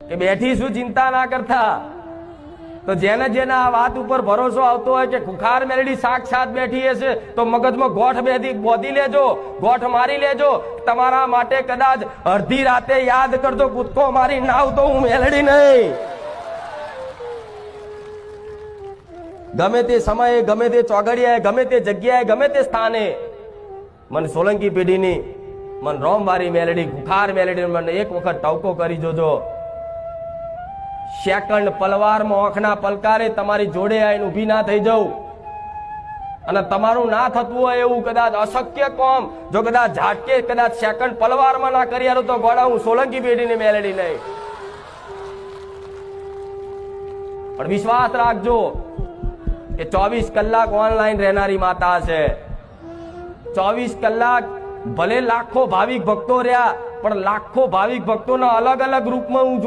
કે બેઠી શું ચિંતા ના કરતા। તો જેને જેને આ વાત ઉપર ભરોસો આવતો હોય કે ખુખાર મેલડી સાક્ષાત બેઠી હશે તો મગજમાં ગોઠ બોધી લેજો, ગોઠ મારી લેજો। તમારા માટે કદાચ અડધી રાતે યાદ કરજો કૂદકો મારી નાવ તો હું મેલડી નહીં। ગમે તે સમયે, ગમે તે ચોગડિયાએ, ગમે તે જગ્યાએ, ગમે તે સ્થાને મને સોલંકી પેઢીની, મન રોમવારી મેલડી, ખુખાર મેલડી મને એક વખત ટવકો કરી જોજો। સેકન્ડ પલવારમાં આંખના પલકારે તમારી જોડે આવીને ઊભી ના થઈ જાઉં અને તમારું ના થતું હોય એવું કદાચ અશક્ય કોમ જો કદાચ ઝાટકે કદાચ સેકન્ડ પલવારમાં ના કરી આલો તો ગોળા હું સોલંકી પેઢીની મેલડી નહીં। પણ વિશ્વાસ રાખજો કે 24 કલાક ઓનલાઈન રહેનારી માતા છે। 24 કલાક ભલે લાખો ભાવિક ભક્તો રહ્યા પણ લાખો ભાવિક ભક્તોના અલગ અલગ રૂપમાં હું